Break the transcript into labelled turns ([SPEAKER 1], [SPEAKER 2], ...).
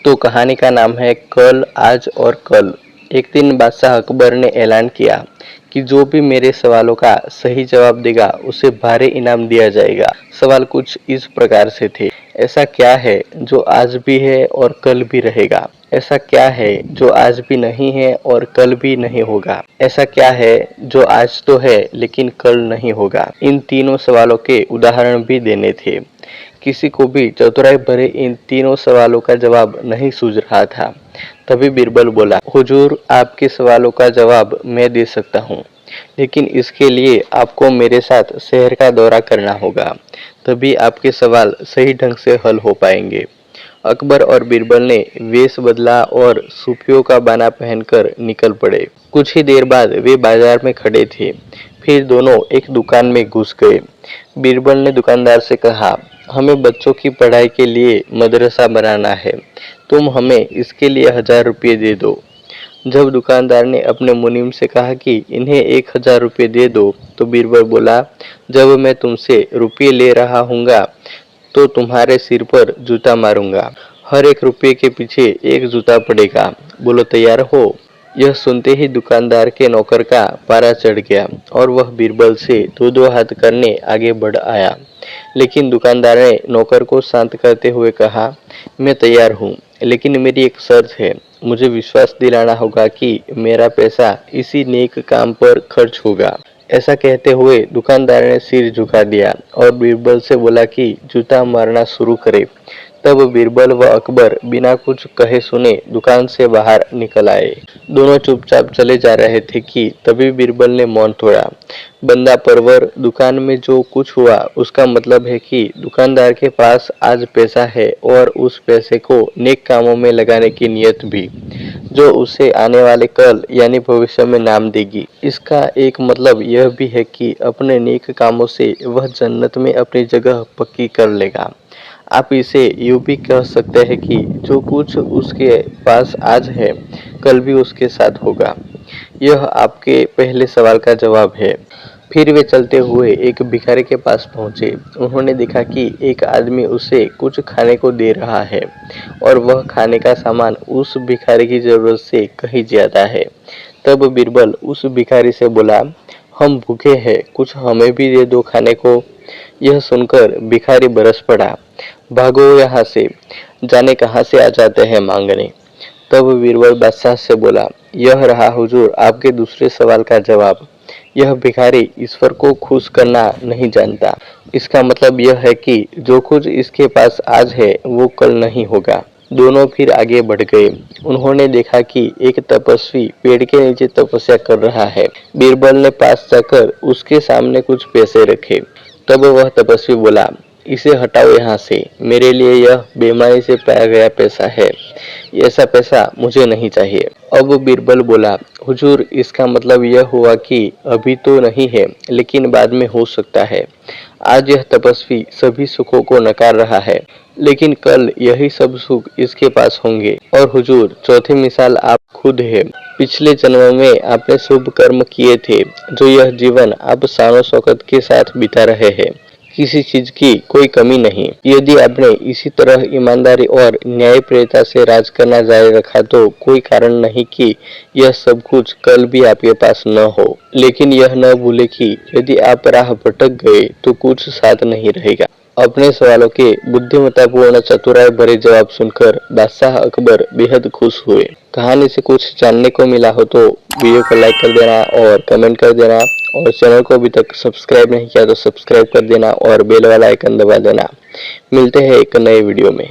[SPEAKER 1] तो कहानी का नाम है कल, आज और कल। एक दिन बादशाह अकबर ने ऐलान किया कि जो भी मेरे सवालों का सही जवाब देगा उसे भारी इनाम दिया जाएगा। सवाल कुछ इस प्रकार से थे। ऐसा क्या है जो आज भी है और कल भी रहेगा? ऐसा क्या है जो आज भी नहीं है और कल भी नहीं होगा? ऐसा क्या है जो आज तो है लेकिन कल नहीं होगा? इन तीनों सवालों के उदाहरण भी देने थे। किसी को भी चतुराई भरे इन तीनों सवालों का जवाब नहीं सूझ रहा था। तभी बीरबल बोला, हुजूर, आपके सवालों का जवाब मैं दे सकता हूँ, लेकिन इसके लिए आपको मेरे साथ शहर का दौरा करना होगा। तभी आपके सवाल सही ढंग से हल हो पाएंगे। अकबर और बीरबल ने वेश बदला और सूफियों का बाना पहनकर निकल पड़े। कुछ ही देर बाद वे बाजार में खड़े थे। फिर दोनों एक दुकान में घुस गए। बीरबल ने दुकानदार से कहा, हमें बच्चों की पढ़ाई के लिए मदरसा बनाना है, तुम हमें इसके लिए 1000 रुपये दे दो। जब दुकानदार ने अपने मुनीम से कहा कि इन्हें 1000 रुपये दे दो, तो बीरबल बोला, जब मैं तुमसे रुपये ले रहा हूँगा तो तुम्हारे सिर पर जूता मारूंगा। हर एक रुपये के पीछे एक जूता पड़ेगा। बोलो, तैयार हो? यह सुनते ही दुकानदार के नौकर का पारा चढ़ गया और वह बीरबल से दो दो हाथ करने आगे बढ़ आया। लेकिन दुकानदार ने नौकर को शांत करते हुए कहा, मैं तैयार हूँ, लेकिन मेरी एक शर्त है। मुझे विश्वास दिलाना होगा कि मेरा पैसा इसी नेक काम पर खर्च होगा। ऐसा कहते हुए दुकानदार ने सिर झुका दिया और बीरबल से बोला कि जूता मारना शुरू करे। तब बीरबल व अकबर बिना कुछ कहे सुने दुकान से बाहर निकल आए। दोनों चुपचाप चले जा रहे थे कि तभी बीरबल ने मौन तोड़ा। बंदा परवर, दुकान में जो कुछ हुआ उसका मतलब है कि दुकानदार के पास आज पैसा है और उस पैसे को नेक कामों में लगाने की नियत भी, जो उसे आने वाले कल यानी भविष्य में नाम देगी। इसका एक मतलब यह भी है कि अपने नेक कामों से वह जन्नत में अपनी जगह पक्की कर लेगा। आप इसे यूं भी कह सकते हैं कि जो कुछ उसके पास आज है कल भी उसके साथ होगा। यह आपके पहले सवाल का जवाब है। फिर वे चलते हुए एक भिखारी के पास पहुंचे। उन्होंने देखा कि एक आदमी उसे कुछ खाने को दे रहा है और वह खाने का सामान उस भिखारी की जरूरत से कहीं ज्यादा है। तब बीरबल उस भिखारी से बोला, हम भूखे हैं, कुछ हमें भी दे दो खाने को। यह सुनकर भिखारी बरस पड़ा, भागो यहाँ से, जाने कहाँ से आ जाते हैं मांगने। तब बीरबल बादशाह से बोला, यह रहा हुजूर आपके दूसरे सवाल का जवाब। यह भिखारी ईश्वर को खुश करना नहीं जानता। इसका मतलब यह है कि जो कुछ इसके पास आज है वो कल नहीं होगा। दोनों फिर आगे बढ़ गए। उन्होंने देखा कि एक तपस्वी पेड़ के नीचे तपस्या कर रहा है। बीरबल ने पास जाकर उसके सामने कुछ पैसे रखे। तब वह तपस्वी बोला, इसे हटाओ यहाँ से, मेरे लिए यह बेईमानी से पाया गया पैसा है, ऐसा पैसा मुझे नहीं चाहिए। अब बीरबल बोला, हुजूर, इसका मतलब यह हुआ कि अभी तो नहीं है लेकिन बाद में हो सकता है। आज यह तपस्वी सभी सुखों को नकार रहा है, लेकिन कल यही सब सुख इसके पास होंगे। और हुजूर, चौथी मिसाल आप खुद है। पिछले जन्म में आपने शुभ कर्म किए थे, जो यह जीवन आप शान शौकत के साथ बिता रहे हैं। किसी चीज की कोई कमी नहीं। यदि आपने इसी तरह ईमानदारी और न्यायप्रियता से राज करना जारी रखा तो कोई कारण नहीं कि यह सब कुछ कल भी आपके पास न हो। लेकिन यह न भूले कि यदि आप राह भटक गए तो कुछ साथ नहीं रहेगा। अपने सवालों के बुद्धिमत्तापूर्ण चतुराई भरे जवाब सुनकर बादशाह अकबर बेहद खुश हुए। कहानी से कुछ जानने को मिला हो तो वीडियो को लाइक कर देना और कमेंट कर देना, और चैनल को अभी तक सब्सक्राइब नहीं किया तो सब्सक्राइब कर देना और बेल वाला आइकन दबा देना। मिलते हैं एक नए वीडियो में।